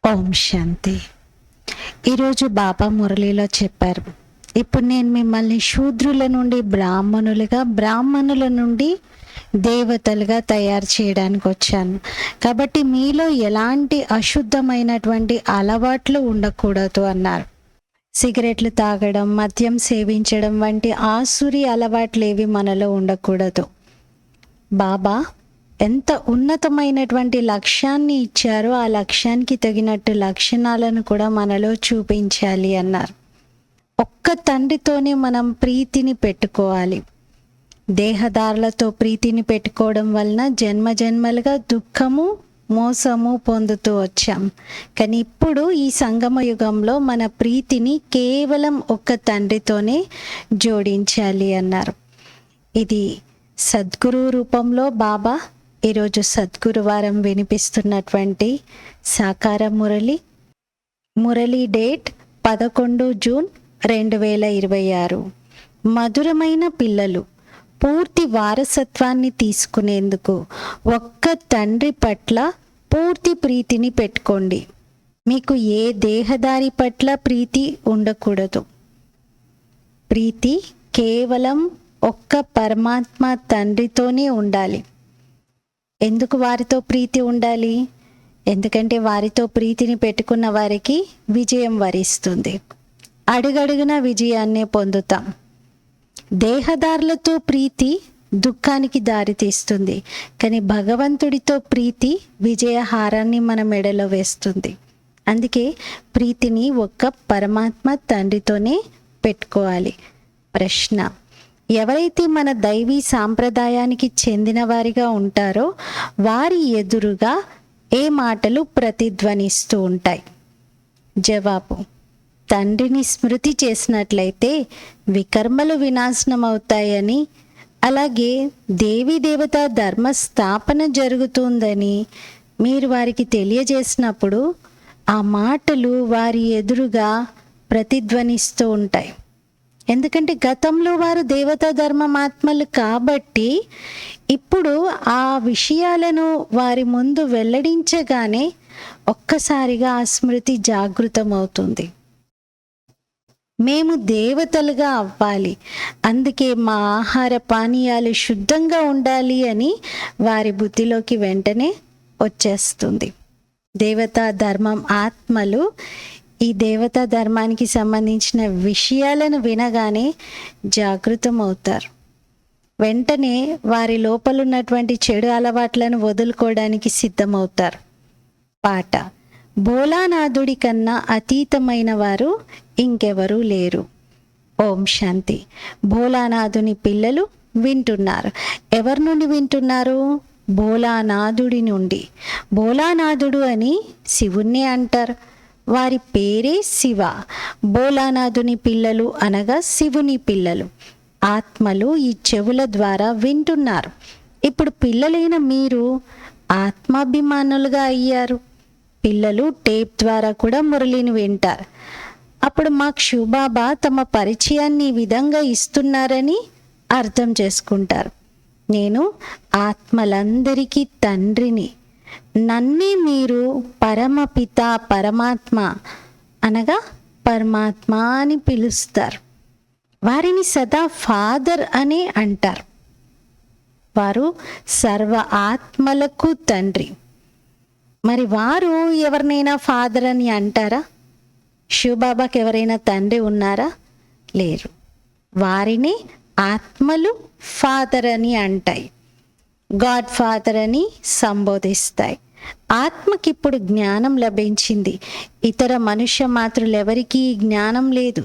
ఓం శాంతి. ఈరోజు బాబా మురళిలో చెప్పారు, ఇప్పుడు నేను మిమ్మల్ని శూద్రుల నుండి బ్రాహ్మణులుగా, బ్రాహ్మణుల నుండి దేవతలుగా తయారు చేయడానికి వచ్చాను. కాబట్టి మీలో ఎలాంటి అశుద్ధమైనటువంటి అలవాట్లు ఉండకూడదు అన్నారు. సిగరెట్లు తాగడం, మద్యం సేవించడం వంటి ఆసురి అలవాట్లేవి మనలో ఉండకూడదు. బాబా ఎంత ఉన్నతమైనటువంటి లక్ష్యాన్ని ఇచ్చారో ఆ లక్ష్యానికి తగినట్టు లక్షణాలను కూడా మనలో చూపించాలి అన్నారు. ఒక్క తండ్రితోనే మనం ప్రీతిని పెట్టుకోవాలి. దేహదారులతో ప్రీతిని పెట్టుకోవడం వలన జన్మ జన్మలుగా దుఃఖము, మోసము పొందుతూ వచ్చాం. కానీ ఇప్పుడు ఈ సంగమ యుగంలో మన ప్రీతిని కేవలం ఒక్క తండ్రితోనే జోడించాలి అన్నారు. ఇది సద్గురు రూపంలో బాబా ఈరోజు సద్గురువారం వినిపిస్తున్నటువంటి సాకార మురళి డేట్ 11 జూన్ 2026. మధురమైన పిల్లలు, పూర్తి వారసత్వాన్ని తీసుకునేందుకు ఒక్క తండ్రి పట్ల పూర్తి ప్రీతిని పెట్టుకోండి. మీకు ఏ దేహదారి పట్ల ప్రీతి ఉండకూడదు. ప్రీతి కేవలం ఒక్క పరమాత్మ తండ్రితోనే ఉండాలి. ఎందుకు వారితో ప్రీతి ఉండాలి? ఎందుకంటే వారితో ప్రీతిని పెట్టుకున్న వారికి విజయం వరిస్తుంది. అడుగడుగున విజయాన్నే పొందుతాం. దేహదారులతో ప్రీతి దుఃఖానికి దారితీస్తుంది. కానీ భగవంతుడితో ప్రీతి విజయహారాన్ని మన మెడలో వేస్తుంది. అందుకే ప్రీతిని ఒక్క పరమాత్మ తండ్రితోనే పెట్టుకోవాలి. ప్రశ్న: ఎవరైతే మన దైవీ సాంప్రదాయానికి చెందిన వారిగా ఉంటారో వారి ఎదురుగా ఏ మాటలు ప్రతిధ్వనిస్తూ ఉంటాయి? జవాబు: తండ్రిని స్మృతి చేసినట్లయితే వికర్మలు వినాశనం అవుతాయని, అలాగే దేవీ దేవత ధర్మ స్థాపన జరుగుతుందని మీరు వారికి తెలియజేసినప్పుడు ఆ మాటలు వారి ఎదురుగా ప్రతిధ్వనిస్తూ ఉంటాయి. ఎందుకంటే గతంలో వారు దేవతా ధర్మమాత్మలు కాబట్టి ఇప్పుడు ఆ విషయాలను వారి ముందు వెల్లడించగానే ఒక్కసారిగా ఆ స్మృతి జాగృతమవుతుంది. మేము దేవతలుగా అవ్వాలి, అందుకే మా ఆహార పానీయాలు శుద్ధంగా ఉండాలి అని వారి బుద్ధిలోకి వెంటనే వచ్చేస్తుంది. దేవతా ధర్మం ఆత్మలు ఈ దేవతా ధర్మానికి సంబంధించిన విషయాలను వినగానే జాగృతమవుతారు. వెంటనే వారి లోపలున్నటువంటి చెడు అలవాట్లను వదులుకోవడానికి సిద్ధమవుతారు. పాట: భోలానాథుడి కన్నా అతీతమైన వారు ఇంకెవరూ లేరు. ఓం శాంతి. భోలానాథుని పిల్లలు వింటున్నారు. ఎవరి నుండి వింటున్నారు? భోలానాథుడి నుండి. భోలానాథుడు అని శివుణ్ణి అంటారు. వారి పేరే శివ. భోలానాథుని పిల్లలు అనగా శివుని పిల్లలు. ఆత్మలు ఈ చెవుల ద్వారా వింటున్నారు. ఇప్పుడు పిల్లలైన మీరు ఆత్మాభిమానులుగా అయ్యారు. పిల్లలు టేప్ ద్వారా కూడా మురళిని వింటారు. అప్పుడు మాకు శివబాబా తమ పరిచయాన్ని ఈ విధంగా ఇస్తున్నారని అర్థం చేసుకుంటారు. నేను ఆత్మలందరికీ తండ్రిని, నన్నే మీరు పరమపిత పరమాత్మ అనగా పరమాత్మ అని పిలుస్తారు. వారిని సదా ఫాదర్ అనే అంటారు. వారు సర్వ ఆత్మలకు తండ్రి. మరి వారు ఎవరినైనా ఫాదర్ అని అంటారా? శివబాబాకి ఎవరైనా తండ్రి ఉన్నారా? లేరు. వారిని ఆత్మలు ఫాదర్ అని అంటాయి, గాడ్ ఫాదర్ అని సంబోధిస్తాయి. ఆత్మకి ఇప్పుడు జ్ఞానం లభించింది. ఇతర మనుష్య మాతృలెవరికీ జ్ఞానం లేదు.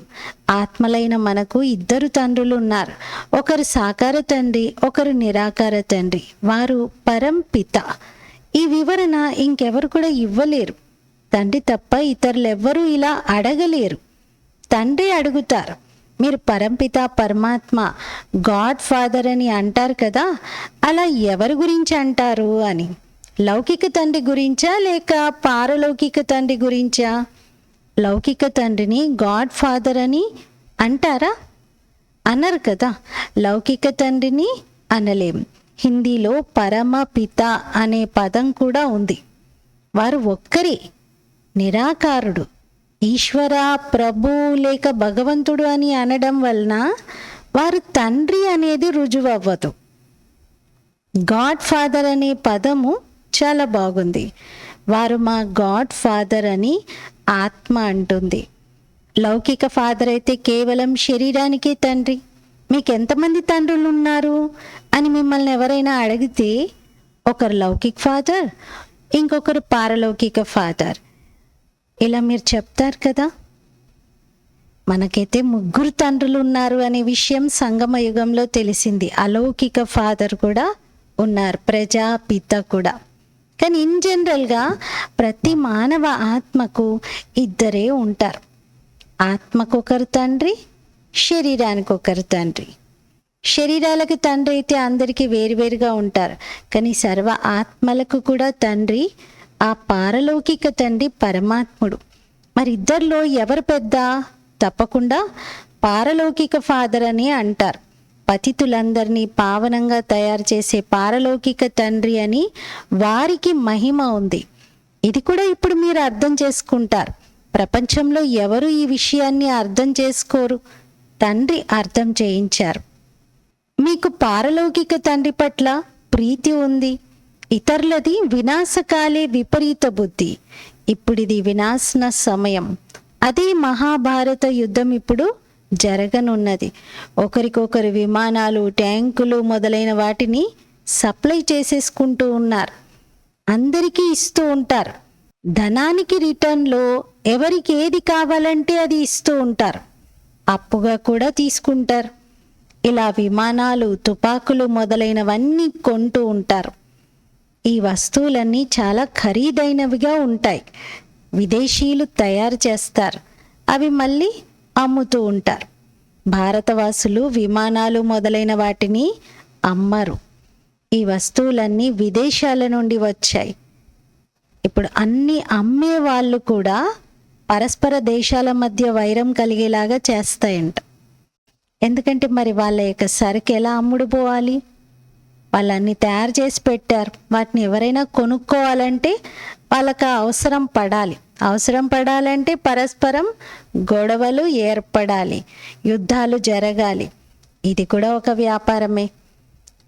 ఆత్మలైన మనకు 2 తండ్రులు ఉన్నారు. ఒకరు సాకార తండ్రి, ఒకరు నిరాకార తండ్రి. వారు పరంపిత. ఈ వివరణ ఇంకెవరు కూడా ఇవ్వలేరు. తండ్రి తప్ప ఇతరులెవ్వరూ ఇలా అడగలేరు. తండ్రి అడుగుతారు. మీరు పరంపిత పరమాత్మ గాడ్ ఫాదర్ అని అంటారు కదా, అలా ఎవరి గురించి అంటారు అని. లౌకిక తండ్రి గురించా లేక పారలౌకిక తండ్రి గురించా? లౌకిక తండ్రిని గాడ్ ఫాదర్ అని అంటారా? అనరు కదా. లౌకిక తండ్రిని అనలేం. హిందీలో పరమ పిత అనే పదం కూడా ఉంది. వారు ఒక్కరే. నిరాకారుడు. ఈశ్వర, ప్రభు లేక భగవంతుడు అని అనడం వలన వారు తండ్రి అనేది రుజువు అవ్వదు. గాడ్ ఫాదర్ అనే పదము చాలా బాగుంది. వారు మా గాడ్ ఫాదర్ అని ఆత్మ అంటుంది. లౌకిక ఫాదర్ అయితే కేవలం శరీరానికే తండ్రి. మీకు ఎంతమంది తండ్రులు ఉన్నారు అని మిమ్మల్ని ఎవరైనా అడిగితే ఒకరు లౌకిక ఫాదర్, ఇంకొకరు పారలౌకిక ఫాదర్, ఇలా మీరు చెప్తారు కదా. మనకైతే 3 తండ్రులు ఉన్నారు అనే విషయం సంగమ యుగంలో తెలిసింది. అలౌకిక ఫాదర్ కూడా ఉన్నారు, ప్రజాపిత కూడా. కానీ ఇన్ జనరల్గా ప్రతి మానవ ఆత్మకు 2 ఉంటారు. ఆత్మకు ఒకరు తండ్రి, శరీరానికి ఒకరు తండ్రి. శరీరాలకు తండ్రి అయితే అందరికీ వేరువేరుగా ఉంటారు, కానీ సర్వ ఆత్మలకు కూడా తండ్రి ఆ పారలౌకిక తండ్రి పరమాత్ముడు. మరి ఇద్దరిలో ఎవరు పెద్ద? తప్పకుండా పారలౌకిక ఫాదర్ అని అంటారు. పతితులందరినీ పావనంగా తయారు చేసే పారలౌకిక తండ్రి అని వారికి మహిమ ఉంది. ఇది కూడా ఇప్పుడు మీరు అర్థం చేసుకుంటారు. ప్రపంచంలో ఎవరు ఈ విషయాన్ని అర్థం చేసుకోరు. తండ్రి అర్థం చేయించారు. మీకు పారలౌకిక తండ్రి పట్ల ప్రీతి ఉంది. ఇతరులది వినాశకాలే విపరీత బుద్ధి. ఇప్పుడిది వినాశన సమయం. అదే మహాభారత యుద్ధం ఇప్పుడు జరగనున్నది. ఒకరికొకరు విమానాలు, ట్యాంకులు మొదలైన వాటిని సప్లై చేసేసుకుంటూ ఉన్నారు. అందరికీ ఇస్తూ ఉంటారు. ధనానికి రిటర్న్లో ఎవరికి ఏది కావాలంటే అది ఇస్తూ ఉంటారు. అప్పుగా కూడా తీసుకుంటారు. ఇలా విమానాలు, తుపాకులు మొదలైనవన్నీ కొంటూ ఉంటారు. ఈ వస్తువులన్నీ చాలా ఖరీదైనవిగా ఉంటాయి. విదేశీయులు తయారు చేస్తారు, అవి మళ్ళీ అమ్ముతూ ఉంటారు. భారతవాసులు విమానాలు మొదలైన వాటిని అమ్మరు. ఈ వస్తువులన్నీ విదేశాల నుండి వచ్చాయి. ఇప్పుడు అన్ని అమ్మే వాళ్ళు కూడా పరస్పర దేశాల మధ్య వైరం కలిగేలాగా చేస్తాయంట. ఎందుకంటే మరి వాళ్ళ యొక్క సరుకు ఎలా అమ్ముడు పోవాలి? వాళ్ళన్నీ తయారు చేసి పెట్టారు. వాటిని ఎవరైనా కొనుక్కోవాలంటే వాళ్ళకి అవసరం పడాలి. అవసరం పడాలంటే పరస్పరం గొడవలు ఏర్పడాలి, యుద్ధాలు జరగాలి. ఇది కూడా ఒక వ్యాపారమే.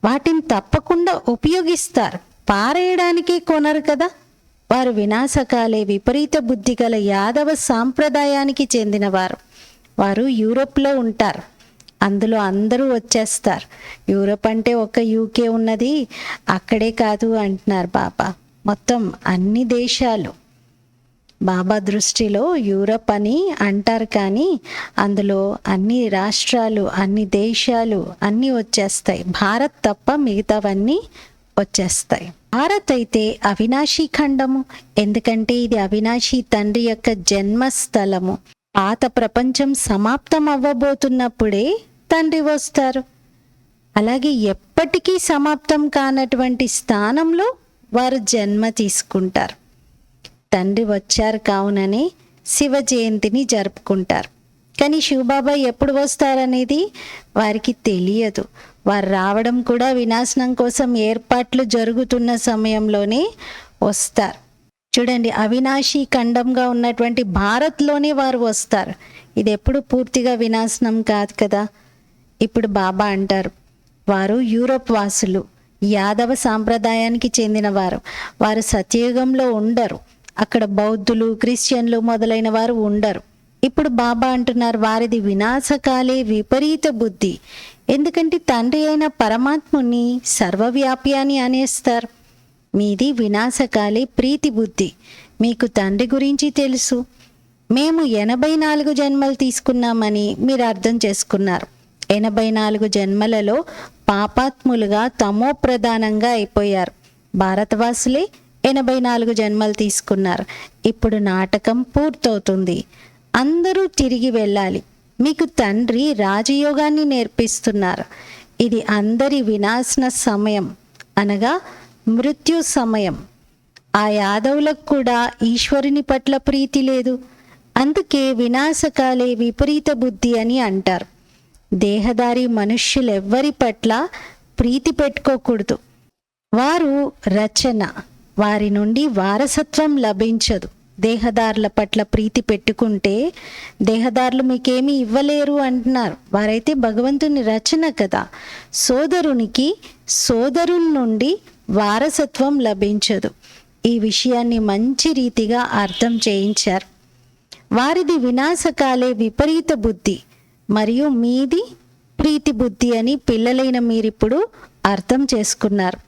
వాటిని తప్పకుండా ఉపయోగిస్తారు. పారేయడానికి కొనరు కదా. వారు వినాశకాలే విపరీత బుద్ధి గల యాదవ సాంప్రదాయానికి చెందినవారు. వారు యూరోప్లో ఉంటారు. అందులో అందరూ వచ్చేస్తారు. యూరోప్ అంటే ఒక యూకే ఉన్నది, అక్కడే కాదు అంటున్నారు బాబా. మొత్తం అన్ని దేశాలు బాబా దృష్టిలో యూరోప్ అని అంటారు, కానీ అందులో అన్ని రాష్ట్రాలు, అన్ని దేశాలు అన్నీ వచ్చేస్తాయి. భారత్ తప్ప మిగతావన్నీ వచ్చేస్తాయి. భారత్ అయితే అవినాశీ ఖండము. ఎందుకంటే ఇది అవినాశీ తండ్రి యొక్క జన్మస్థలము. పాత ప్రపంచం సమాప్తం అవ్వబోతున్నప్పుడే తండ్రి వస్తారు. అలాగే ఎప్పటికీ సమాప్తం కానటువంటి స్థానంలో వారు జన్మ తీసుకుంటారు. తండ్రి వచ్చారు కావుననే శివ జయంతిని జరుపుకుంటారు. కానీ శివబాబా ఎప్పుడు వస్తారనేది వారికి తెలియదు. వారు రావడం కూడా వినాశనం కోసం ఏర్పాట్లు జరుగుతున్న సమయంలోనే వస్తారు. చూడండి, అవినాశీ ఖండంగా ఉన్నటువంటి భారత్లోనే వారు వస్తారు. ఇది ఎప్పుడు పూర్తిగా వినాశనం కాదు కదా. ఇప్పుడు బాబా అంటారు, వారు యూరోప్ వాసులు, యాదవ సాంప్రదాయానికి చెందినవారు. వారు సత్యయుగంలో ఉండరు. అక్కడ బౌద్ధులు, క్రిస్టియన్లు మొదలైన వారు ఉండరు. ఇప్పుడు బాబా అంటున్నారు, వారిది వినాశకాలే విపరీత బుద్ధి. ఎందుకంటే తండ్రి అయిన పరమాత్ముని సర్వవ్యాపి అని అనేస్తారు. మీది వినాశకాలే ప్రీతి బుద్ధి. మీకు తండ్రి గురించి తెలుసు. మేము 84 జన్మలు తీసుకున్నామని మీరు అర్థం చేసుకున్నారు. 84 జన్మలలో పాపాత్ములుగా తమో ప్రధానంగా అయిపోయారు. భారతవాసులే 84 జన్మలు తీసుకున్నారు. ఇప్పుడు నాటకం పూర్తవుతుంది. అందరూ తిరిగి వెళ్ళాలి. మీకు తండ్రి రాజయోగాన్ని నేర్పిస్తున్నారు. ఇది అందరి వినాశన సమయం, అనగా మృత్యు సమయం. ఆ యాదవులకు కూడా ఈశ్వరుని పట్ల ప్రీతి లేదు. అందుకే వినాశకాలే విపరీత బుద్ధి అని అంటారు. దేహదారి మనుష్యులెవ్వరి పట్ల ప్రీతి పెట్టుకోకూడదు. వారు రచన, వారి నుండి వారసత్వం లభించదు. దేహదారుల పట్ల ప్రీతి పెట్టుకుంటే దేహదారులు మీకేమీ ఇవ్వలేరు అంటున్నారు. వారైతే భగవంతుని రచన కదా. సోదరునికి సోదరుని నుండి వారసత్వం లభించదు. ఈ విషయాన్ని మంచి రీతిగా అర్థం చేయించారు. వారిది వినాశకాలే విపరీత బుద్ధి మరియు మీది ప్రీతి బుద్ధి అని పిల్లలైన మీరిప్పుడు అర్థం చేసుకున్నారు.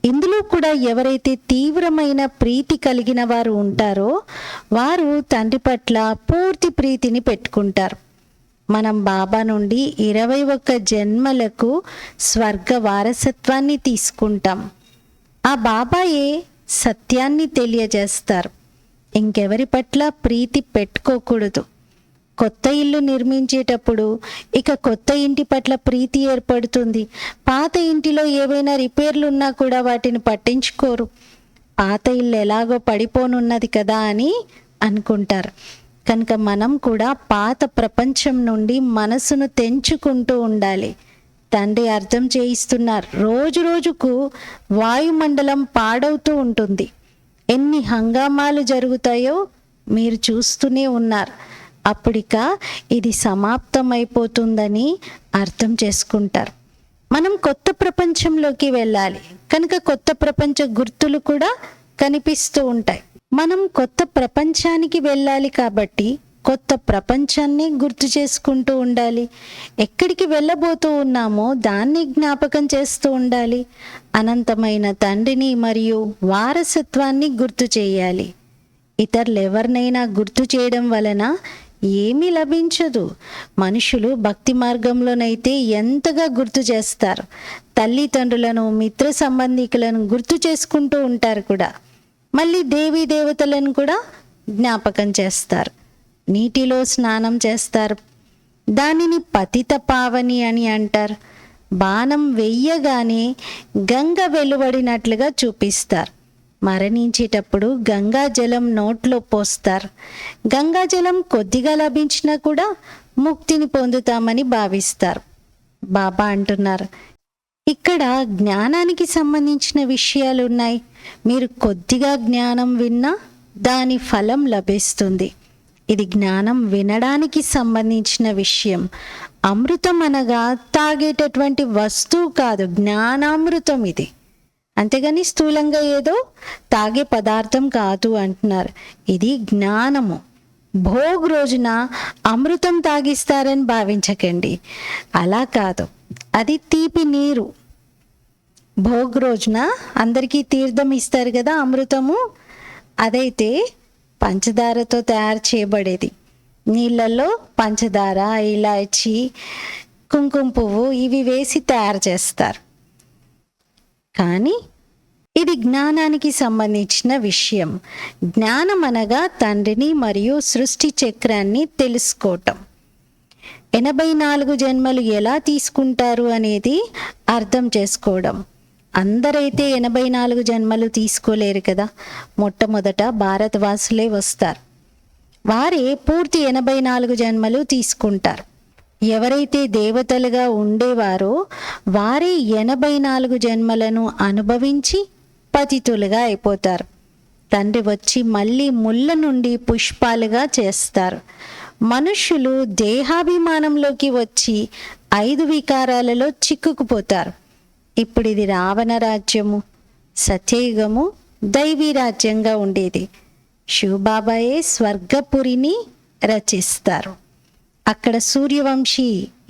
ఇందులో కూడా ఎవరైతే తీవ్రమైన ప్రీతి కలిగిన వారు ఉంటారో వారు తండ్రి పట్ల పూర్తి ప్రీతిని పెట్టుకుంటారు. మనం బాబా నుండి 21 జన్మలకు స్వర్గ వారసత్వాన్ని తీసుకుంటాం. ఆ బాబాయే సత్యాన్ని తెలియజేస్తారు. ఇంకెవరి పట్ల ప్రీతి పెట్టుకోకూడదు. కొత్త ఇల్లు నిర్మించేటప్పుడు ఇక కొత్త ఇంటి పట్ల ప్రీతి ఏర్పడుతుంది. పాత ఇంటిలో ఏవైనా రిపేర్లు ఉన్నా కూడా వాటిని పట్టించుకోరు. పాత ఇల్లు ఎలాగో పడిపోనున్నది కదా అని అనుకుంటారు. కనుక మనం కూడా పాత ప్రపంచం నుండి మనసును తెంచుకుంటూ ఉండాలి. తండ్రి అర్థం చేయిస్తున్నారు. రోజు రోజుకు వాయుమండలం పాడవుతూ ఉంటుంది. ఎన్ని హంగామాలు జరుగుతాయో మీరు చూస్తూనే ఉన్నారు. అప్పుడిక ఇది సమాప్తమైపోతుందని అర్థం చేసుకుంటారు. మనం కొత్త ప్రపంచంలోకి వెళ్ళాలి కనుక కొత్త ప్రపంచ గుర్తులు కూడా కనిపిస్తూ ఉంటాయి. మనం కొత్త ప్రపంచానికి వెళ్ళాలి కాబట్టి కొత్త ప్రపంచాన్ని గుర్తు చేసుకుంటూ ఉండాలి. ఎక్కడికి వెళ్ళబోతూ ఉన్నామో దాన్ని జ్ఞాపకం చేస్తూ ఉండాలి. అనంతమైన తండ్రిని మరియు వారసత్వాన్ని గుర్తు చేయాలి. ఇతరులు ఎవరినైనా గుర్తు చేయడం వలన ఏమీ లభించదు. మనుషులు భక్తి మార్గంలోనైతే ఎంతగా గుర్తు చేస్తారు. తల్లిదండ్రులను, మిత్ర సంబంధికులను గుర్తు చేసుకుంటూ ఉంటారు కూడా. మళ్ళీ దేవీ దేవతలను కూడా జ్ఞాపకం చేస్తారు. నీటిలో స్నానం చేస్తారు. దానిని పతిత పావని అని అంటారు. బాణం వెయ్యగానే గంగ వెలువడినట్లుగా చూపిస్తారు. మరణించేటప్పుడు గంగాజలం నోట్లో పోస్తారు. గంగాజలం కొద్దిగా లభించినా కూడా ముక్తిని పొందుతామని భావిస్తారు. బాబా అంటున్నారు, ఇక్కడ జ్ఞానానికి సంబంధించిన విషయాలు ఉన్నాయి. మీరు కొద్దిగా జ్ఞానం విన్నా దాని ఫలం లభిస్తుంది. ఇది జ్ఞానం వినడానికి సంబంధించిన విషయం. అమృతం అనగా తాగేటటువంటి వస్తువు కాదు, జ్ఞానామృతం ఇది. అంతేగాని స్థూలంగా ఏదో తాగే పదార్థం కాదు అంటున్నారు. ఇది జ్ఞానము. భోగ్ రోజున అమృతం తాగిస్తారని భావించకండి, అలా కాదు. అది తీపి నీరు. భోగ్ రోజున అందరికీ తీర్థం ఇస్తారు కదా అమృతము, అదైతే పంచదారతో తయారు చేయబడేది. నీళ్ళల్లో పంచదార, ఇలాచి, కుంకుమ పువ్వు ఇవి వేసి తయారు చేస్తారు. కానీ ఇది జ్ఞానానికి సంబంధించిన విషయం. జ్ఞానం అనగా తండ్రిని మరియు సృష్టి చక్రాన్ని తెలుసుకోవటం. 84 జన్మలు ఎలా తీసుకుంటారు అనేది అర్థం చేసుకోవడం. అందరైతే 84 జన్మలు తీసుకోలేరు కదా. మొట్టమొదట భారతవాసులే వస్తారు. వారే పూర్తి 84 జన్మలు తీసుకుంటారు. ఎవరైతే దేవతలుగా ఉండేవారో వారే 84 జన్మలను అనుభవించి పతితులుగా అయిపోతారు. తండ్రి వచ్చి మళ్ళీ ముళ్ళ నుండి పుష్పాలుగా చేస్తారు. మనుషులు దేహాభిమానంలోకి వచ్చి 5 వికారాలలో చిక్కుకుపోతారు. ఇప్పుడు ఇది రావణ రాజ్యము, సత్యయుగము దైవీ రాజ్యంగా ఉండేది. శివబాబాయే స్వర్గపురిని రచిస్తారు. అక్కడ సూర్యవంశీ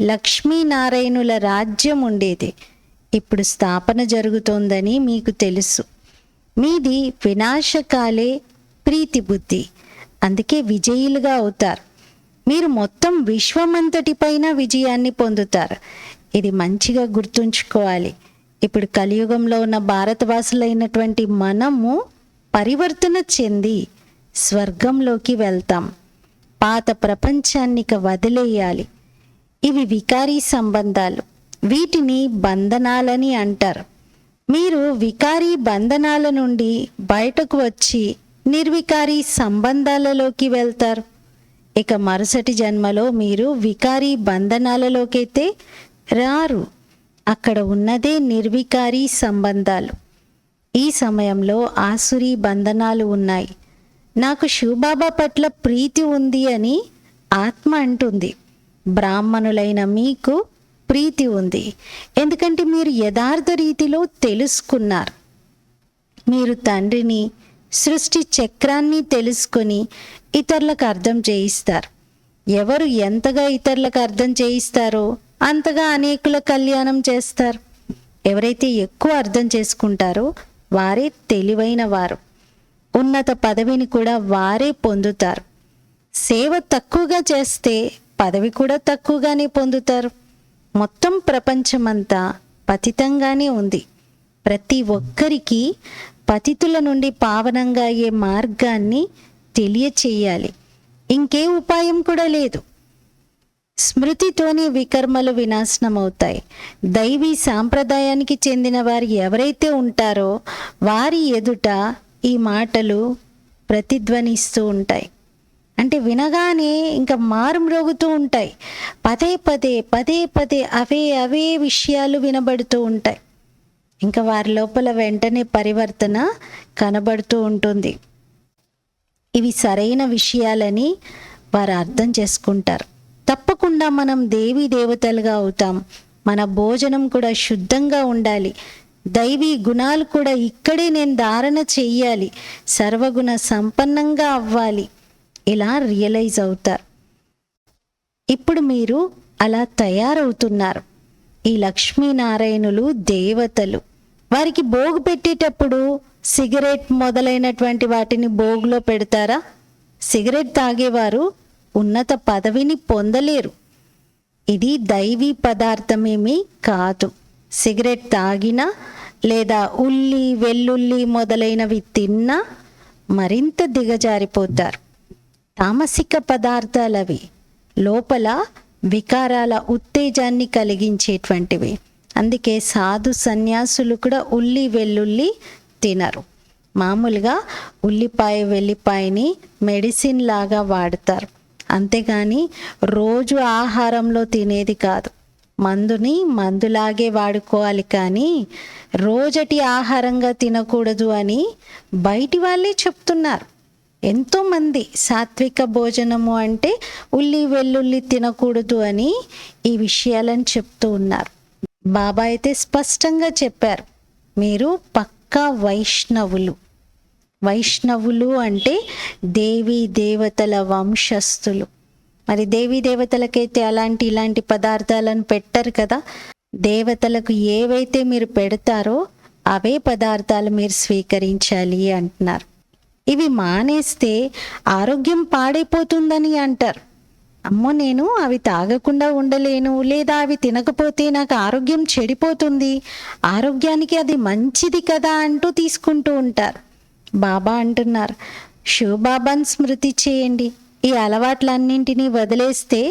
లక్ష్మీనారాయణుల రాజ్యం ఉండేది. ఇప్పుడు స్థాపన జరుగుతోందని మీకు తెలుసు. మీది వినాశకాలే ప్రీతి బుద్ధి, అందుకే విజయులుగా అవుతారు. మీరు మొత్తం విశ్వమంతటిపైన విజయాన్ని పొందుతారు. ఇది మంచిగా గుర్తుంచుకోవాలి. ఇప్పుడు కలియుగంలో ఉన్న భారతవాసులైనటువంటి మనము పరివర్తన చెంది స్వర్గంలోకి వెళ్తాం. పాత ప్రపంచాన్ని వదిలేయాలి. ఇవి వికారీ సంబంధాలు. వీటిని బంధనాలని అంటారు. మీరు వికారీ బంధనాల నుండి బయటకు వచ్చి నిర్వికారీ సంబంధాలలోకి వెళ్తారు. ఇక మరుసటి జన్మలో మీరు వికారీ బంధనాలలోకైతే రారు. అక్కడ ఉన్నదే నిర్వికారీ సంబంధాలు. ఈ సమయంలో ఆసురీ బంధనాలు ఉన్నాయి. నాకు శివబాబా పట్ల ప్రీతి ఉంది అని ఆత్మ అంటుంది. బ్రాహ్మణులైన మీకు ప్రీతి ఉంది, ఎందుకంటే మీరు యథార్థ రీతిలో తెలుసుకున్నారు. మీరు తండ్రిని, సృష్టి చక్రాన్ని తెలుసుకొని ఇతరులకు అర్థం చేయిస్తారు. ఎవరు ఎంతగా ఇతరులకు అర్థం చేయిస్తారో అంతగా అనేకుల కళ్యాణం చేస్తారు. ఎవరైతే ఎక్కువ అర్థం చేసుకుంటారో వారే తెలివైన వారు. ఉన్నత పదవిని కూడా వారే పొందుతారు. సేవ తక్కువగా చేస్తే పదవి కూడా తక్కువగానే పొందుతారు. మొత్తం ప్రపంచమంతా పతితంగానే ఉంది. ప్రతి ఒక్కరికి పతితుల నుండి పావనంగా అయ్యే మార్గాన్ని తెలియచేయాలి. ఇంకే ఉపాయం కూడా లేదు. స్మృతితోనే వికర్మలు వినాశనం అవుతాయి. దైవీ సాంప్రదాయానికి చెందిన వారు ఎవరైతే ఉంటారో వారి ఎదుట ఈ మాటలు ప్రతిధ్వనిస్తూ ఉంటాయి. అంటే వినగానే ఇంకా మారుమ్రోగుతూ ఉంటాయి. పదే పదే పదే పదే అవే విషయాలు వినబడుతూ ఉంటాయి. ఇంకా వారి లోపల వెంటనే పరివర్తన కనబడుతూ ఉంటుంది. ఇవి సరైన విషయాలని వారు అర్థం చేసుకుంటారు. తప్పకుండా మనం దేవీ దేవతలుగా అవుతాం. మన భోజనం కూడా శుద్ధంగా ఉండాలి. దైవీ గుణాలు కూడా ఇక్కడే నేను ధారణ చెయ్యాలి. సర్వగుణ సంపన్నంగా అవ్వాలి. ఇలా రియలైజ్ అవుతారు. ఇప్పుడు మీరు అలా తయారవుతున్నారు. ఈ లక్ష్మీనారాయణులు దేవతలు. వారికి భోగు పెట్టేటప్పుడు సిగరెట్ మొదలైనటువంటి వాటిని భోగులో పెడతారా? సిగరెట్ తాగేవారు ఉన్నత పదవిని పొందలేరు. ఇది దైవీ పదార్థమేమీ కాదు. సిగరెట్ తాగినా లేదా ఉల్లి, వెల్లుల్లి మొదలైనవి తిన్నా మరింత దిగజారిపోతారు. తామసిక పదార్థాలవి, లోపల వికారాల ఉత్తేజాన్ని కలిగించేటువంటివి. అందుకే సాధు సన్యాసులు కూడా ఉల్లి, వెల్లుల్లి తినరు. మామూలుగా ఉల్లిపాయ, వెల్లిపాయని మెడిసిన్ లాగా వాడతారు. అంతేగాని రోజు ఆహారంలో తినేది కాదు. మందుని మందులాగే వాడుకోవాలి, కానీ రోజటి ఆహారంగా తినకూడదు అని బయటి వాళ్ళే చెప్తున్నారు. ఎంతోమంది సాత్విక భోజనము అంటే ఉల్లి, వెల్లుల్లి తినకూడదు అని ఈ విషయాలను చెప్తూ ఉన్నారు. బాబా అయితే స్పష్టంగా చెప్పారు, మీరు పక్కా వైష్ణవులు. వైష్ణవులు అంటే దేవీ దేవతల వంశస్థులు. మరి దేవీ దేవతలకైతే ఇలాంటి పదార్థాలను పెట్టరు కదా. దేవతలకు ఏవైతే మీరు పెడతారో అవే పదార్థాలు మీరు స్వీకరించాలి అంటున్నారు. ఇవి మానేస్తే ఆరోగ్యం పాడైపోతుందని అంటారు. అమ్మో, నేను అవి తాగకుండా ఉండలేను, లేదా అవి తినకపోతే నాకు ఆరోగ్యం చెడిపోతుంది, ఆరోగ్యానికి అది మంచిది కదా అంటూ తీసుకుంటూ ఉంటారు. బాబా అంటున్నారు, శివబాబాను స్మృతి చేయండి. ఈ అలవాట్లన్నింటినీ వదిలేస్తే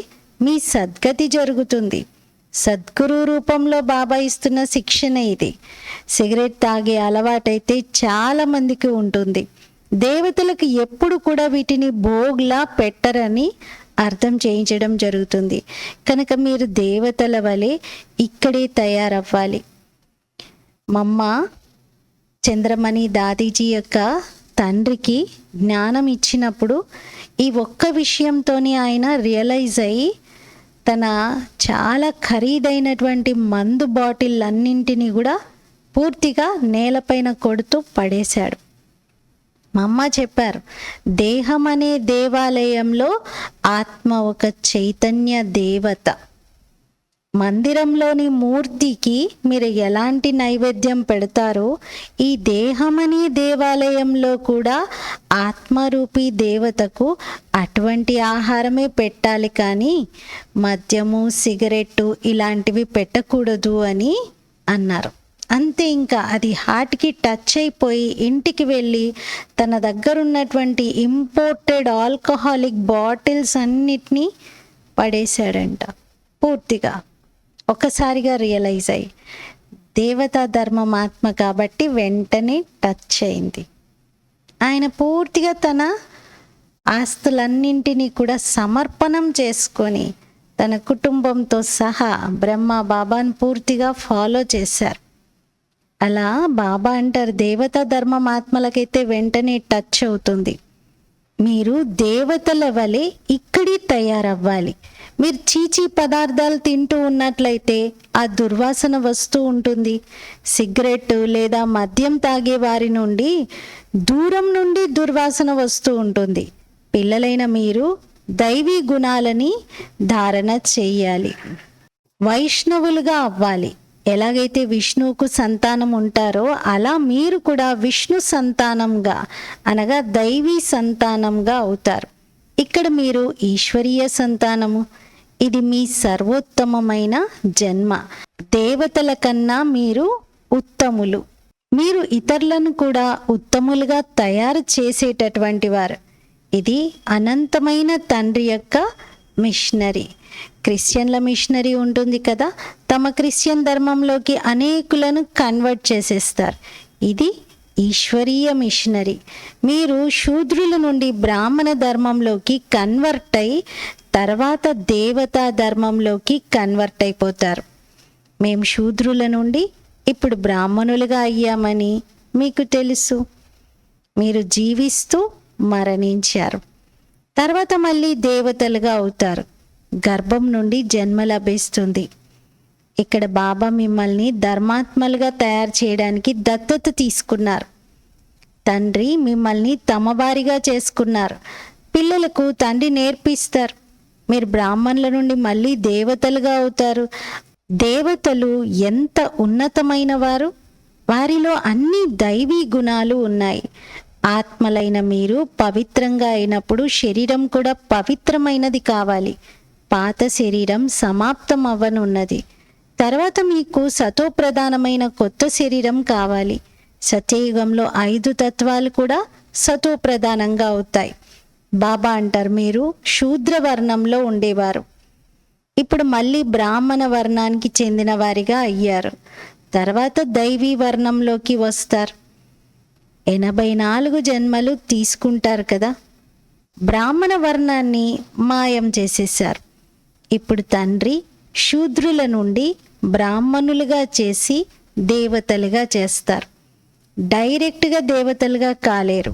మీ సద్గతి జరుగుతుంది. సద్గురు రూపంలో బాబా ఇస్తున్న శిక్షణ ఇది. సిగరెట్ తాగే అలవాటైతే చాలా మందికి ఉంటుంది. దేవతలకు ఎప్పుడు కూడా వీటిని భోగ్లా పెట్టరని అర్థం చేయించడం జరుగుతుంది. కనుక మీరు దేవతల వలె ఇక్కడే తయారవ్వాలి. మమ్మ చంద్రమణి దాదీజీ యొక్క తండ్రికి జ్ఞానం ఇచ్చినప్పుడు ఈ ఒక్క విషయంతోనే ఆయన రియలైజ్ అయ్యి తన చాలా ఖరీదైనటువంటి మందు బాటిల్ అన్నింటినీ కూడా పూర్తిగా నేలపైన కొడుతూ పడేశాడు. మా అమ్మ చెప్పారు, దేహం అనే దేవాలయంలో ఆత్మ ఒక చైతన్య దేవత. మందిరంలోని మూర్తికి మీరు ఎలాంటి నైవేద్యం పెడతారో ఈ దేహం అనే దేవాలయంలో కూడా ఆత్మరూపీ దేవతకు అటువంటి ఆహారమే పెట్టాలి, కానీ మద్యము, సిగరెట్టు ఇలాంటివి పెట్టకూడదు అని అన్నారు. అంతే, ఇంకా అది హార్ట్కి టచ్ అయిపోయి ఇంటికి వెళ్ళి తన దగ్గర ఉన్నటువంటి ఇంపోర్టెడ్ ఆల్కహాలిక్ బాటిల్స్ అన్నిటినీ పడేశాడంట. పూర్తిగా ఒక్కసారిగా రియలైజ్ అయ్యి దేవతా ధర్మం ఆత్మ కాబట్టి వెంటనే టచ్ అయింది. ఆయన పూర్తిగా తన ఆస్తులన్నింటినీ కూడా సమర్పణం చేసుకొని తన కుటుంబంతో సహా బ్రహ్మ బాబాను పూర్తిగా ఫాలో చేశారు. అలా బాబా అంటారు, దేవతా ధర్మం ఆత్మలకైతే వెంటనే టచ్ అవుతుంది. మీరు దేవతల వలె ఇక్కడే తయారవ్వాలి. మీరు చీచీ పదార్థాలు తింటూ ఉన్నట్లయితే ఆ దుర్వాసన వస్తూ ఉంటుంది. సిగరెట్ లేదా మద్యం తాగే వారి నుండి దూరం నుండి దుర్వాసన వస్తూ ఉంటుంది. పిల్లలైన మీరు దైవీ గుణాలని ధారణ చెయ్యాలి. వైష్ణవులుగా అవ్వాలి. ఎలాగైతే విష్ణువుకు సంతానం ఉంటారో అలా మీరు కూడా విష్ణు సంతానంగా అనగా దైవీ సంతానంగా అవుతారు. ఇక్కడ మీరు ఈశ్వరీయ సంతానము. ఇది మీ సర్వోత్తమమైన జన్మ. దేవతల కన్నా మీరు ఉత్తములు. మీరు ఇతరులను కూడా ఉత్తములుగా తయారు చేసేటటువంటి వారు. ఇది అనంతమైన తండ్రి యొక్క మిషనరీ. క్రిస్టియన్ల మిషనరీ ఉంటుంది కదా, తమ క్రిస్టియన్ ధర్మంలోకి అనేకులను కన్వర్ట్ చేసేస్తారు. ఇది ఈశ్వరీయ మిషనరీ. మీరు శూద్రుల నుండి బ్రాహ్మణ ధర్మంలోకి కన్వర్ట్ అయి తర్వాత దేవతా ధర్మంలోకి కన్వర్ట్ అయిపోతారు. మేము శూద్రుల నుండి ఇప్పుడు బ్రాహ్మణులుగా అయ్యామని మీకు తెలుసు. మీరు జీవిస్తూ మరణించారు. తర్వాత మళ్ళీ దేవతలుగా అవుతారు. గర్భం నుండి జన్మ లభిస్తుంది. ఇక్కడ బాబా మిమ్మల్ని ధర్మాత్మలుగా తయారు చేయడానికి దత్తత తీసుకున్నారు. తండ్రి మిమ్మల్ని తమ వారిగా చేసుకున్నారు. పిల్లలకు తండ్రి నేర్పిస్తారు. మీరు బ్రాహ్మణుల నుండి మళ్ళీ దేవతలుగా అవుతారు. దేవతలు ఎంత ఉన్నతమైన వారు! వారిలో అన్ని దైవీ గుణాలు ఉన్నాయి. ఆత్మలైన మీరు పవిత్రంగా అయినప్పుడు శరీరం కూడా పవిత్రమైనది కావాలి. పాత శరీరం సమాప్తం అవ్వనున్నది. తర్వాత మీకు సతోప్రధానమైన కొత్త శరీరం కావాలి. సత్యయుగంలో 5 తత్వాలు కూడా సతోప్రధానంగా అవుతాయి. బాబా అంటారు, మీరు శూద్ర వర్ణంలో ఉండేవారు, ఇప్పుడు మళ్ళీ బ్రాహ్మణ వర్ణానికి చెందిన వారిగా అయ్యారు. తర్వాత దైవీ వర్ణంలోకి వస్తారు. 84 జన్మలు తీసుకుంటారు కదా. బ్రాహ్మణ వర్ణాన్ని మాయం చేసేశారు. ఇప్పుడు తండ్రి శూద్రుల నుండి బ్రాహ్మణులుగా చేసి దేవతలుగా చేస్తారు. డైరెక్ట్గా దేవతలుగా కాలేరు.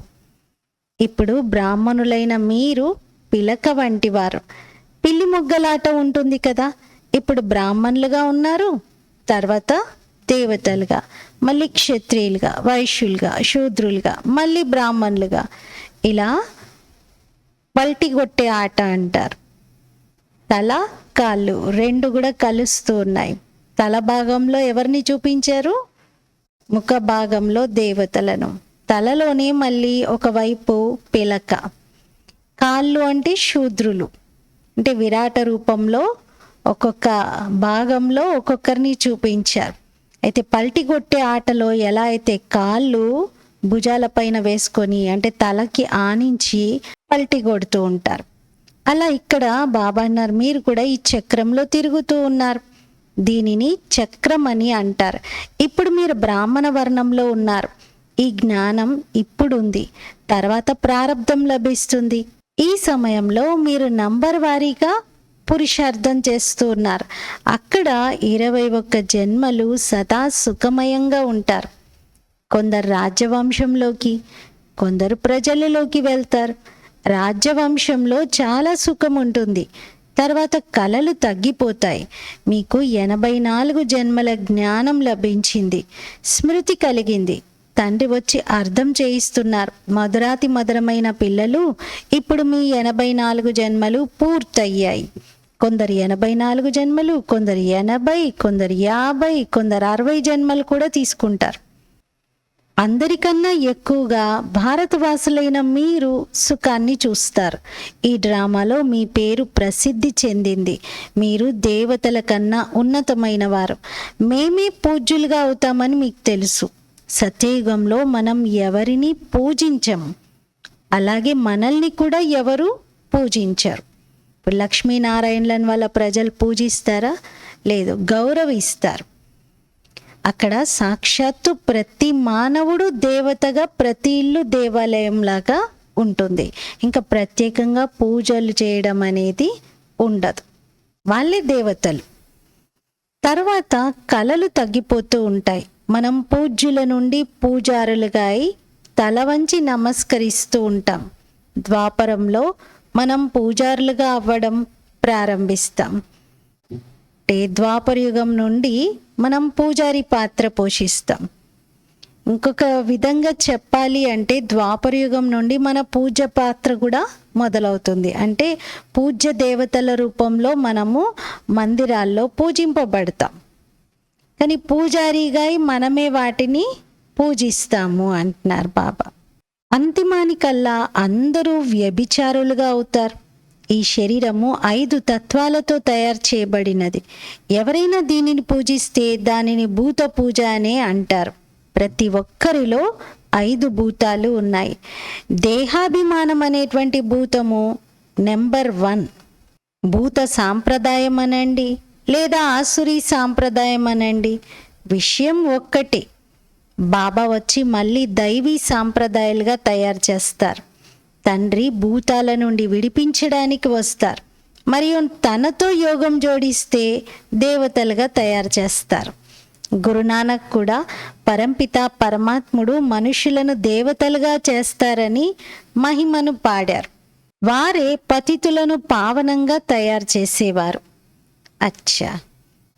ఇప్పుడు బ్రాహ్మణులైన మీరు పిలక వంటి వారు. పిల్లి మొగ్గలాట ఉంటుంది కదా, ఇప్పుడు బ్రాహ్మణులుగా ఉన్నారు, తర్వాత దేవతలుగా, మళ్ళీ క్షత్రియులుగా, వైశ్యులుగా, శూద్రులుగా, మళ్ళీ బ్రాహ్మణులుగా. ఇలా పల్టి కొట్టే ఆట అంటారు. తల కాళ్ళు 2 కూడా కలుస్తూ ఉన్నాయి. తల భాగంలో ఎవరిని చూపించారు? ముఖ భాగంలో దేవతలను. తలలోనే మళ్ళీ ఒకవైపు పిలక. కాళ్ళు అంటే శూద్రులు, అంటే విరాట రూపంలో ఒక్కొక్క భాగంలో ఒక్కొక్కరిని చూపించారు. అయితే పల్టి కొట్టే ఆటలో ఎలా అయితే కాళ్ళు భుజాలపైన వేసుకొని అంటే తలకి ఆనించి పల్టి కొడుతూ ఉంటారు, అలా ఇక్కడ బాబా అన్నారు మీరు కూడా ఈ చక్రంలో తిరుగుతూ ఉన్నారు. దీనిని చక్రం అని అంటారు. ఇప్పుడు మీరు బ్రాహ్మణ వర్ణంలో ఉన్నారు. ఈ జ్ఞానం ఇప్పుడుంది, తర్వాత ప్రారబ్ధం లభిస్తుంది. ఈ సమయంలో మీరు నంబర్ వారీగా పురుషార్థం చేస్తూ ఉన్నారు. అక్కడ 21 జన్మలు సదా సుఖమయంగా ఉంటారు. కొందరు రాజ్యవంశంలోకి, కొందరు ప్రజలలోకి వెళ్తారు. రాజ్యవంశంలో చాలా సుఖం ఉంటుంది. తర్వాత కలలు తగ్గిపోతాయి. మీకు 84 జన్మల జ్ఞానం లభించింది, స్మృతి కలిగింది. తండ్రి వచ్చి అర్థం చేయిస్తున్నారు. మధురాతి మధురమైన పిల్లలు, ఇప్పుడు మీ 84 జన్మలు పూర్తయ్యాయి. కొందరు 84 జన్మలు, కొందరు 80, కొందరు 50, కొందరు 60 జన్మలు కూడా తీసుకుంటారు. అందరికన్నా ఎక్కువగా భారతవాసులైన మీరు సుఖాన్ని చూస్తారు. ఈ డ్రామాలో మీ పేరు ప్రసిద్ధి చెందింది. మీరు దేవతల కన్నా ఉన్నతమైన వారు. మేమే పూజ్యులుగా అవుతామని మీకు తెలుసు. సత్యయుగంలో మనం ఎవరిని పూజించము, అలాగే మనల్ని కూడా ఎవరు పూజించరు. ఇప్పుడు లక్ష్మీనారాయణలను వాళ్ళ ప్రజలు పూజిస్తారా? లేదు, గౌరవిస్తారు. అక్కడ సాక్షాత్తు ప్రతి మానవుడు దేవతగా, ప్రతి ఇల్లు దేవాలయంలాగా ఉంటుంది. ఇంకా ప్రత్యేకంగా పూజలు చేయడం అనేది ఉండదు, వాళ్ళే దేవతలు. తర్వాత కళలు తగ్గిపోతూ ఉంటాయి. మనం పూజ్యుల నుండి పూజారులుగా అయి తల వంచి నమస్కరిస్తూ ఉంటాం. ద్వాపరంలో మనం పూజారులుగా అవ్వడం ప్రారంభిస్తాం. అంటే ద్వాపర యుగం నుండి మనం పూజారి పాత్ర పోషిస్తాం. ఇంకొక విధంగా చెప్పాలి అంటే ద్వాపర యుగం నుండి మన పూజ పాత్ర కూడా మొదలవుతుంది. అంటే పూజ్య దేవతల రూపంలో మనము మందిరాల్లో పూజింపబడతాం. కానీ పూజారిగా మనమే వాటిని పూజిస్తాము అంటున్నారు బాబా. అంతిమానికల్లా అందరూ వ్యభిచారులుగా అవుతారు. ఈ శరీరము 5 తత్వాలతో తయారు చేయబడినది. ఎవరైనా దీనిని పూజిస్తే దానిని భూత పూజ అనే అంటారు. ప్రతి ఒక్కరిలో 5 భూతాలు ఉన్నాయి. దేహాభిమానం అనేటువంటి భూతము నెంబర్ 1. భూత సాంప్రదాయం అనండి లేదా ఆసురీ సాంప్రదాయం అనండి, విషయం ఒక్కటే. బాబా వచ్చి మళ్ళీ దైవీ సాంప్రదాయాలుగా తయారు చేస్తారు. తండ్రి భూతాల నుండి విడిపించడానికి వస్తారు మరియు తనతో యోగం జోడిస్తే దేవతలుగా తయారు చేస్తారు. గురునానక్ కూడా పరంపిత పరమాత్ముడు మనుషులను దేవతలుగా చేస్తారని మహిమను పాడారు. వారే పతితులను పావనంగా తయారు చేసేవారు. అచ్చా,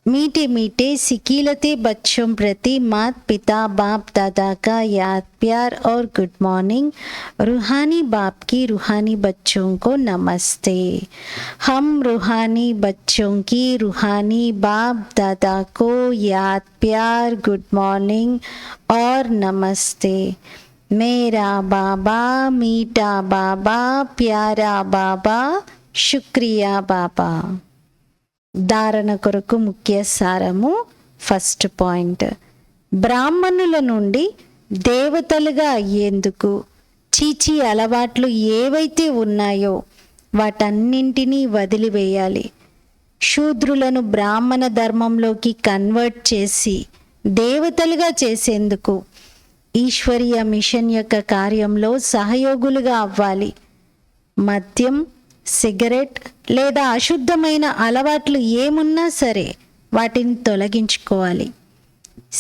मीठे मीठे सिकीलते बच्चों प्रति मात पिता बाप दादा का याद प्यार और गुड मॉर्निंग. रूहानी बाप की रूहानी बच्चों को नमस्ते. हम रूहानी बच्चों की रूहानी बाप दादा को याद प्यार गुड मॉर्निंग और नमस्ते. मेरा बाबा मीठा बाबा प्यारा बाबा शुक्रिया बाबा. ధారణ కొరకు ముఖ్య సారము. ఫస్ట్ పాయింట్, బ్రాహ్మణుల నుండి దేవతలుగా అయ్యేందుకు చీచీ అలవాట్లు ఏవైతే ఉన్నాయో వాటన్నింటినీ వదిలివేయాలి. శూద్రులను బ్రాహ్మణ ధర్మంలోకి కన్వర్ట్ చేసి దేవతలుగా చేసేందుకు ఈశ్వరీయ మిషన్ యొక్క కార్యంలో సహయోగులుగా అవ్వాలి. మద్యం, సిగరెట్ లేదా అశుద్ధమైన అలవాట్లు ఏమున్నా సరే వాటిని తొలగించుకోవాలి.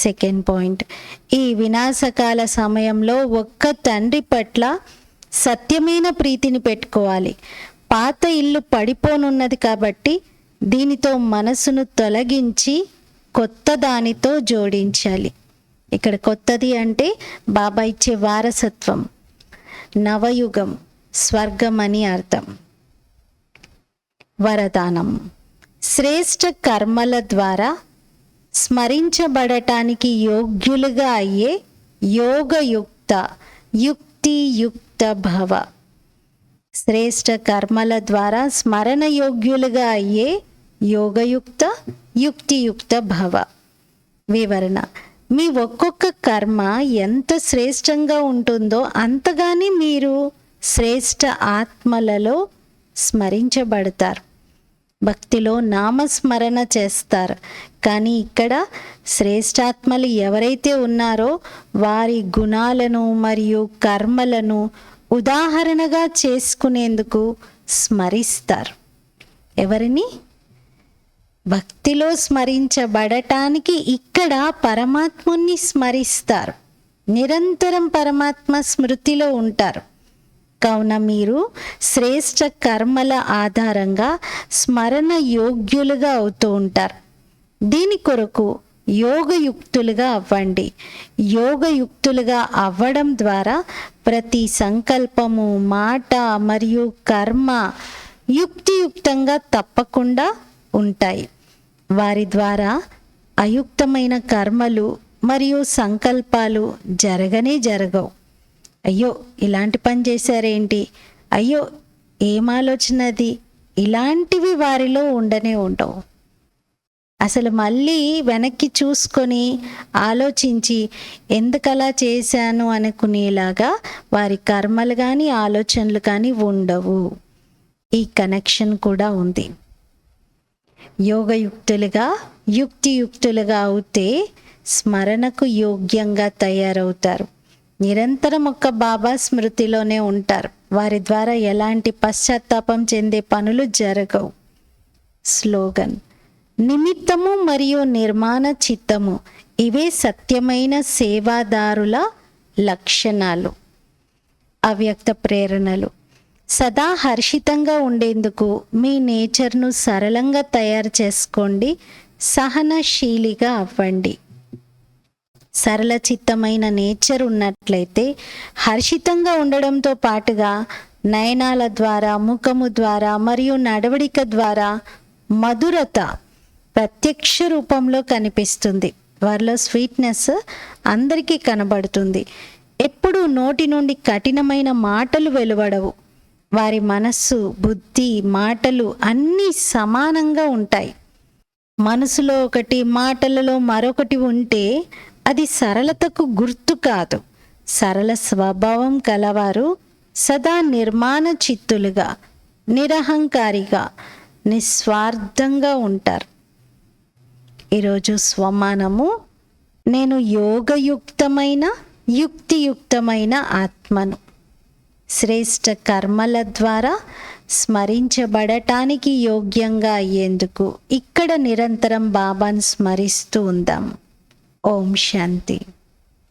సెకండ్ పాయింట్, ఈ వినాశకాల సమయంలో ఒక్క తండ్రి పట్ల సత్యమైన ప్రీతిని పెట్టుకోవాలి. పాత ఇల్లు పడిపోనున్నది కాబట్టి దీనితో మనసును తొలగించి కొత్త దానితో జోడించాలి. ఇక్కడ కొత్తది అంటే బాబా ఇచ్చే వారసత్వం, నవయుగం, స్వర్గం అని అర్థం. వరదానం, శ్రేష్ఠ కర్మల ద్వారా స్మరించబడటానికి యోగ్యులుగా అయ్యే యోగయుక్త యుక్తియుక్త భవ. శ్రేష్ఠ కర్మల ద్వారా స్మరణ యోగ్యులుగా అయ్యే యోగయుక్త యుక్తియుక్త భవ. వివరణ, మీ ఒక్కొక్క కర్మ ఎంత శ్రేష్టంగా ఉంటుందో అంతగానే మీరు శ్రేష్ఠ ఆత్మలలో స్మరించబడతారు. భక్తిలో నామస్మరణ చేస్తారు. కానీ ఇక్కడ శ్రేష్టాత్మలు ఎవరైతే ఉన్నారో వారి గుణాలను మరియు కర్మలను ఉదాహరణగా చేసుకునేందుకు స్మరిస్తారు. ఎవరిని? భక్తిలో స్మరించబడటానికి ఇక్కడ పరమాత్ముని స్మరిస్తారు. నిరంతరం పరమాత్మ స్మృతిలో ఉంటారు. కావున మీరు శ్రేష్ఠ కర్మల ఆధారంగా స్మరణ యోగ్యులుగా అవుతూ ఉంటారు. దీని కొరకు యోగయుక్తులుగా అవ్వండి. యోగయుక్తులుగా అవ్వడం ద్వారా ప్రతి సంకల్పము, మాట మరియు కర్మ యుక్తియుక్తంగా తప్పకుండా ఉంటాయి. వారి ద్వారా అయుక్తమైన కర్మలు మరియు సంకల్పాలు జరగనే జరగవు. అయ్యో ఇలాంటి పని చేశారేంటి, అయ్యో ఏం ఆలోచనది, ఇలాంటివి వారిలో ఉండనే ఉండవు. అసలు మళ్ళీ వెనక్కి చూసుకొని ఆలోచించి ఎందుకలా చేశాను అనుకునేలాగా వారి కర్మలు కానీ ఆలోచనలు కానీ ఉండవు. ఈ కనెక్షన్ కూడా ఉంది. యోగయుక్తులుగా యుక్తియుక్తులుగా అవుతే స్మరణకు యోగ్యంగా తయారవుతారు. నిరంతరం ఒక్క బాబా స్మృతిలోనే ఉంటారు. వారి ద్వారా ఎలాంటి పశ్చాత్తాపం చెందే పనులు జరగవు. స్లోగన్, నిమిత్తము మరియు నిర్మాణ చిత్తము ఇవే సత్యమైన సేవాదారుల లక్షణాలు. అవ్యక్త ప్రేరణలు, సదా హర్షితంగా ఉండేందుకు మీ నేచర్ను సరళంగా తయారు చేసుకోండి. సహనశీలిగా అవ్వండి. సరళ చిత్తమైన నేచర్ ఉన్నట్లయితే హర్షితంగా ఉండడంతో పాటుగా నయనాల ద్వారా, ముఖము ద్వారా మరియు నడవడిక ద్వారా మధురత ప్రత్యక్ష రూపంలో కనిపిస్తుంది. వారిలో స్వీట్నెస్ అందరికీ కనబడుతుంది. ఎప్పుడూ నోటి నుండి కఠినమైన మాటలు వెలువడవు. వారి మనస్సు, బుద్ధి, మాటలు అన్నీ సమానంగా ఉంటాయి. మనసులో ఒకటి, మాటలలో మరొకటి ఉంటే అది సరళతకు గుర్తు కాదు. సరళ స్వభావం కలవారు సదా నిర్మాణ చిత్తులుగా, నిరహంకారిగా, నిస్వార్థంగా ఉంటారు. ఈరోజు స్వమానము: నేను యోగయుక్తమైన, యుక్తియుక్తమైన ఆత్మను. శ్రేష్ఠ కర్మల ద్వారా స్మరించబడటానికి యోగ్యంగా అయ్యేందుకు ఇక్కడ నిరంతరం బాబాను స్మరిస్తూ ఉందాం. ఓం శాంతి.